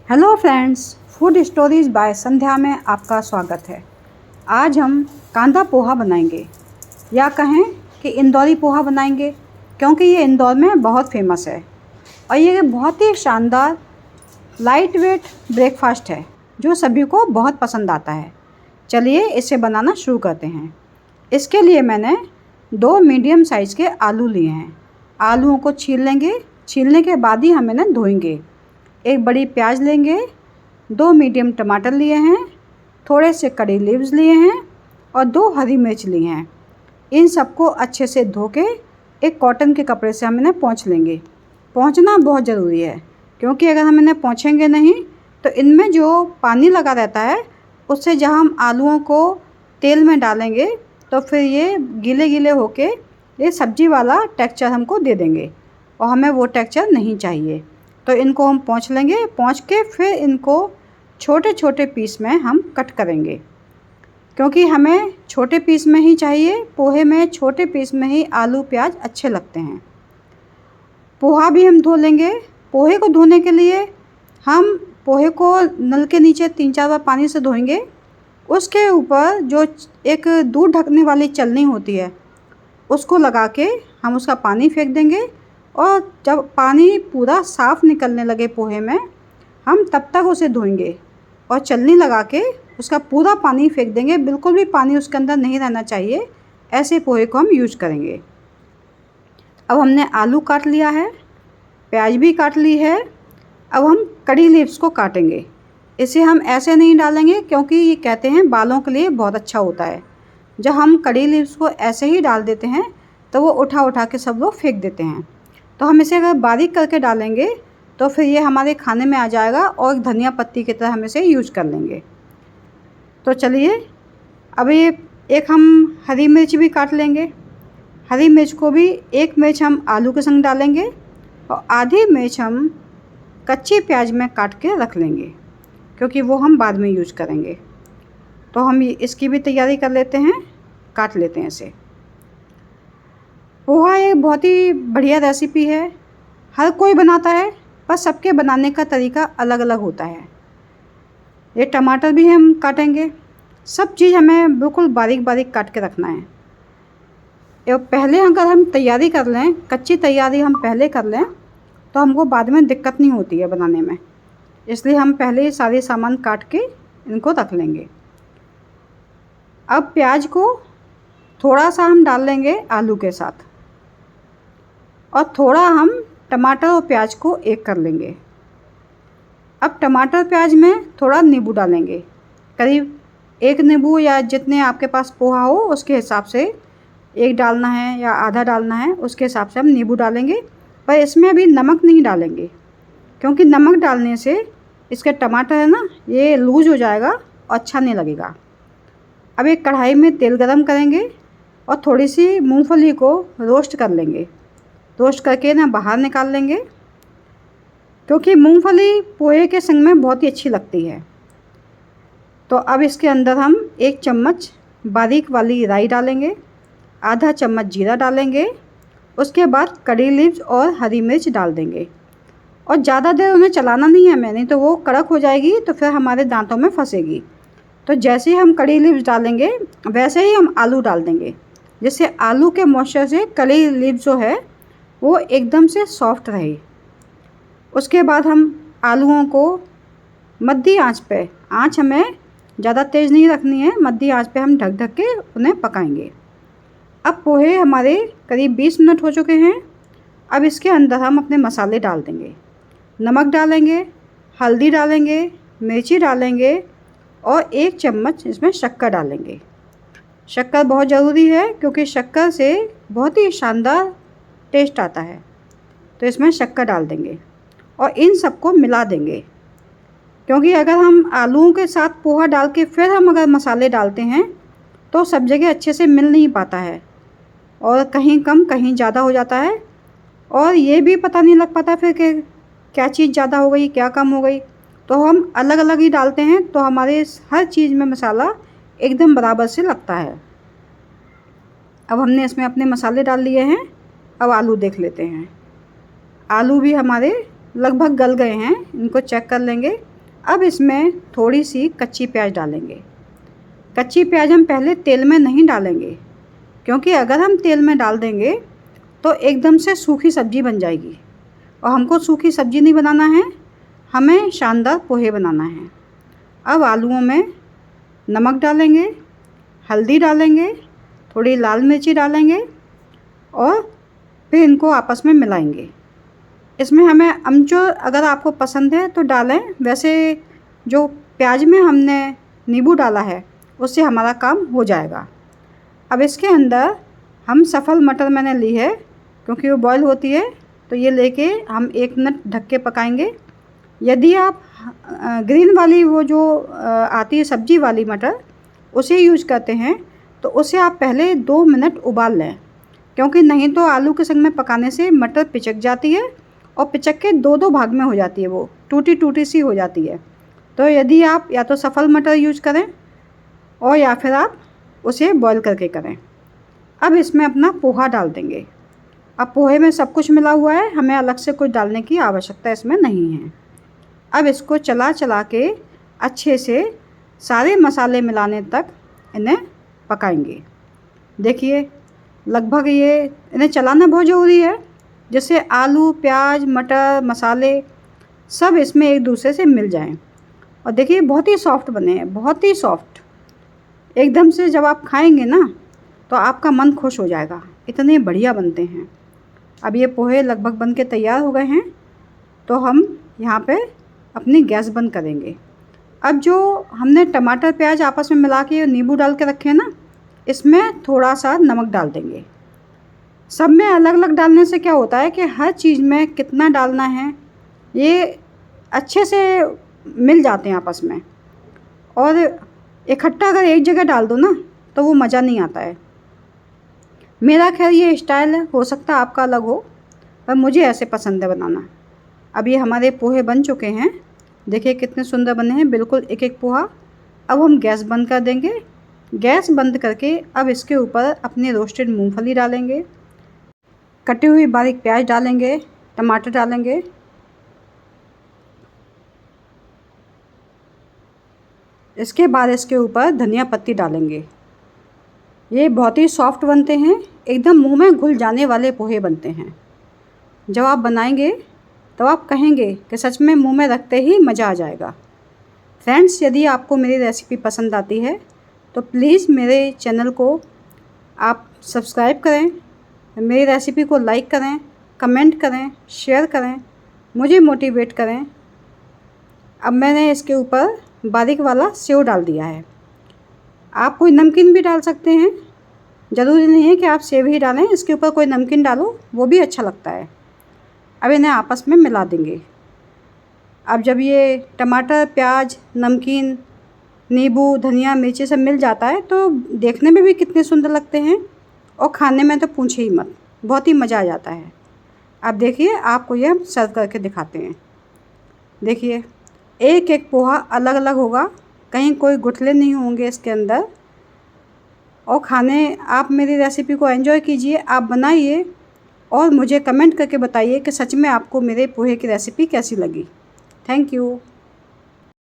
Hello friends, food stories by Sandhya में आपका स्वागत है। आज हम कांदा पोहा बनाएंगे या कहें कि इंदौरी पोहा बनाएंगे, क्योंकि ये इंदौर में बहुत फेमस है और ये बहुत ही शानदार लाइट वेट ब्रेकफास्ट है जो सभी को बहुत पसंद आता है। चलिए इसे बनाना शुरू करते हैं। इसके लिए मैंने 2 मीडियम साइज़ के आलू लिए हैं। आलूओं को छील लेंगे, छीलने के बाद ही हम इन्हें धोएंगे। एक बड़ी प्याज लेंगे, 2 मीडियम टमाटर लिए हैं, थोड़े से कड़ी लीव्स लिए हैं और 2 हरी मिर्च लिए हैं। इन सबको अच्छे से धो के एक कॉटन के कपड़े से हम इन्हें पोंछ लेंगे। पोंछना बहुत ज़रूरी है, क्योंकि अगर हम इन्हें पोंछेंगे नहीं तो इनमें जो पानी लगा रहता है उससे जब हम आलूओं को तेल में डालेंगे तो फिर ये गीले गीले होके ये सब्ज़ी वाला टेक्सचर हमको दे देंगे और हमें वो टेक्सचर नहीं चाहिए। तो इनको हम पोंछ लेंगे। पोंछ के फिर इनको छोटे छोटे पीस में हम कट करेंगे, क्योंकि हमें छोटे पीस में ही चाहिए। पोहे में छोटे पीस में ही आलू प्याज अच्छे लगते हैं। पोहा भी हम धो लेंगे। पोहे को धोने के लिए हम पोहे को नल के नीचे 3-4 बार पानी से धोएंगे। उसके ऊपर जो एक दूध ढकने वाली चलनी होती है उसको लगा के हम उसका पानी फेंक देंगे और जब पानी पूरा साफ़ निकलने लगे पोहे में, हम तब तक उसे धोएंगे और चलनी लगा के उसका पूरा पानी फेंक देंगे। बिल्कुल भी पानी उसके अंदर नहीं रहना चाहिए। ऐसे पोहे को हम यूज करेंगे। अब हमने आलू काट लिया है, प्याज भी काट ली है। अब हम कड़ी लीव्स को काटेंगे। इसे हम ऐसे नहीं डालेंगे, क्योंकि ये कहते हैं बालों के लिए बहुत अच्छा होता है। जब हम कड़ी लीव्स को ऐसे ही डाल देते हैं तो वो उठा उठा के सब लोग फेंक देते हैं। तो हम इसे अगर बारीक करके डालेंगे तो फिर ये हमारे खाने में आ जाएगा और धनिया पत्ती की तरह हम इसे यूज कर लेंगे। तो चलिए अब ये एक हम हरी मिर्च भी काट लेंगे। हरी मिर्च को भी एक मिर्च हम आलू के संग डालेंगे और आधी मिर्च हम कच्ची प्याज में काट के रख लेंगे, क्योंकि वो हम बाद में यूज करेंगे। तो हम इसकी भी तैयारी कर लेते हैं, काट लेते हैं इसे। पोहा एक बहुत ही बढ़िया रेसिपी है। हर कोई बनाता है, पर सबके बनाने का तरीका अलग अलग होता है। ये टमाटर भी हम काटेंगे। सब चीज़ हमें बिल्कुल बारीक बारीक काट के रखना है। ये पहले अगर हम तैयारी कर लें, कच्ची तैयारी हम पहले कर लें तो हमको बाद में दिक्कत नहीं होती है बनाने में। इसलिए हम पहले ही सारे सामान काट के इनको रख लेंगे। अब प्याज को थोड़ा सा हम डाल लेंगे आलू के साथ और थोड़ा हम टमाटर और प्याज को एक कर लेंगे। अब टमाटर प्याज में थोड़ा नींबू डालेंगे। करीब 1 नींबू या जितने आपके पास पोहा हो उसके हिसाब से 1 डालना है या आधा डालना है, उसके हिसाब से हम नींबू डालेंगे। पर इसमें अभी नमक नहीं डालेंगे, क्योंकि नमक डालने से इसके टमाटर है ना, ये लूज हो जाएगा और अच्छा नहीं लगेगा। अब एक कढ़ाई में तेल गरम करेंगे और थोड़ी सी मूंगफली को रोस्ट कर लेंगे। रोस्ट करके ना बाहर निकाल लेंगे, क्योंकि मूंगफली पोहे के संग में बहुत ही अच्छी लगती है। तो अब इसके अंदर हम 1 चम्मच बारीक वाली राई डालेंगे, आधा चम्मच जीरा डालेंगे, उसके बाद कड़ी लीव्स और हरी मिर्च डाल देंगे। और ज़्यादा देर उन्हें चलाना नहीं है मैंने, तो वो कड़क हो जाएगी तो फिर हमारे दांतों में फंसेगी। तो जैसे ही हम कड़ी लीव्स डालेंगे वैसे ही हम आलू डाल देंगे, जिससे आलू के मॉइस्चर से कड़ी लीव्स जो है वो एकदम से सॉफ्ट रहे। उसके बाद हम आलूओं को मध्य आंच पे, आंच हमें ज़्यादा तेज़ नहीं रखनी है, मध्य आंच पे हम ढक ढक के उन्हें पकाएंगे। अब पोहे हमारे करीब 20 मिनट हो चुके हैं। अब इसके अंदर हम अपने मसाले डाल देंगे। नमक डालेंगे, हल्दी डालेंगे, मिर्ची डालेंगे और 1 चम्मच इसमें शक्कर डालेंगे। शक्कर बहुत ज़रूरी है, क्योंकि शक्कर से बहुत ही शानदार टेस्ट आता है। तो इसमें शक्कर डाल देंगे और इन सबको मिला देंगे, क्योंकि अगर हम आलूओं के साथ पोहा डाल के फिर हम अगर मसाले डालते हैं तो सब जगह अच्छे से मिल नहीं पाता है और कहीं कम कहीं ज़्यादा हो जाता है और ये भी पता नहीं लग पाता फिर कि क्या चीज़ ज़्यादा हो गई क्या कम हो गई। तो हम अलग अलग ही डालते हैं तो हमारे हर चीज़ में मसाला एकदम बराबर से लगता है। अब हमने इसमें अपने मसाले डाल लिए हैं। अब आलू देख लेते हैं। आलू भी हमारे लगभग गल गए हैं, इनको चेक कर लेंगे। अब इसमें थोड़ी सी कच्ची प्याज डालेंगे। कच्ची प्याज हम पहले तेल में नहीं डालेंगे, क्योंकि अगर हम तेल में डाल देंगे तो एकदम से सूखी सब्ज़ी बन जाएगी, और हमको सूखी सब्ज़ी नहीं बनाना है, हमें शानदार पोहे बनाना है। अब आलूओं में नमक डालेंगे, हल्दी डालेंगे, थोड़ी लाल मिर्ची डालेंगे और फिर इनको आपस में मिलाएंगे। इसमें हमें अमचूर अगर आपको पसंद है तो डालें, वैसे जो प्याज में हमने नींबू डाला है उससे हमारा काम हो जाएगा। अब इसके अंदर हम सफल मटर मैंने ली है, क्योंकि वो बॉयल होती है, तो ये लेके हम 1 मिनट ढक के पकाएंगे। यदि आप ग्रीन वाली वो जो आती है सब्जी वाली मटर, उसे यूज करते हैं तो उसे आप पहले 2 मिनट उबाल लें, क्योंकि नहीं तो आलू के संग में पकाने से मटर पिचक जाती है और पिचक के 2-2 भाग में हो जाती है, वो टूटी टूटी सी हो जाती है। तो यदि आप या तो सफल मटर यूज करें और या फिर आप उसे बॉईल करके करें। अब इसमें अपना पोहा डाल देंगे। अब पोहे में सब कुछ मिला हुआ है, हमें अलग से कुछ डालने की आवश्यकता इसमें नहीं है। अब इसको चला चला के अच्छे से सारे मसाले मिलाने तक इन्हें पकाएंगे। देखिए लगभग ये इन्हें चलाना बहुत ज़रूरी है, जिससे आलू, प्याज, मटर, मसाले सब इसमें एक दूसरे से मिल जाएं। और देखिए बहुत ही सॉफ्ट बने हैं, बहुत ही सॉफ्ट। एकदम से जब आप खाएंगे ना तो आपका मन खुश हो जाएगा, इतने बढ़िया बनते हैं। अब ये पोहे लगभग बन के तैयार हो गए हैं, तो हम यहाँ पे अपनी गैस बंद करेंगे। अब जो हमने टमाटर प्याज आपस में मिला के नींबू डाल के रखे हैं ना, इसमें थोड़ा सा नमक डाल देंगे। सब में अलग अलग डालने से क्या होता है कि हर चीज़ में कितना डालना है ये अच्छे से मिल जाते हैं आपस में, और इकट्ठा अगर एक जगह डाल दो ना तो वो मज़ा नहीं आता है। मेरा खैर ये स्टाइल है, हो सकता है आपका अलग हो, पर मुझे ऐसे पसंद है बनाना। अब ये हमारे पोहे बन चुके हैं, देखिए कितने सुंदर बने हैं, बिल्कुल एक एक पोहा। अब हम गैस बंद कर देंगे। गैस बंद करके अब इसके ऊपर अपने रोस्टेड मूंगफली डालेंगे, कटी हुई बारीक प्याज डालेंगे, टमाटर डालेंगे, इसके बाद इसके ऊपर धनिया पत्ती डालेंगे। ये बहुत ही सॉफ्ट बनते हैं, एकदम मुंह में घुल जाने वाले पोहे बनते हैं। जब आप बनाएंगे तो आप कहेंगे कि सच में मुंह में रखते ही मज़ा आ जाएगा। फ्रेंड्स, यदि आपको मेरी रेसिपी पसंद आती है तो प्लीज़ मेरे चैनल को आप सब्सक्राइब करें, मेरी रेसिपी को लाइक करें, कमेंट करें, शेयर करें, मुझे मोटिवेट करें। अब मैंने इसके ऊपर बारीक वाला सेव डाल दिया है। आप कोई नमकीन भी डाल सकते हैं, ज़रूरी नहीं है कि आप सेव ही डालें, इसके ऊपर कोई नमकीन डालो, वो भी अच्छा लगता है। अब इन्हें आपस में मिला देंगे। अब जब ये टमाटर, प्याज, नमकीन, नींबू, धनिया, मिर्ची सब मिल जाता है तो देखने में भी कितने सुंदर लगते हैं, और खाने में तो पूछे ही मत, बहुत ही मज़ा आ जाता है। अब देखिए आपको ये हम सर्व करके दिखाते हैं। देखिए एक एक पोहा अलग अलग होगा, कहीं कोई गुठले नहीं होंगे इसके अंदर। और खाने आप मेरी रेसिपी को एंजॉय कीजिए, आप बनाइए और मुझे कमेंट करके बताइए कि सच में आपको मेरे पोहे की रेसिपी कैसी लगी। Thank you.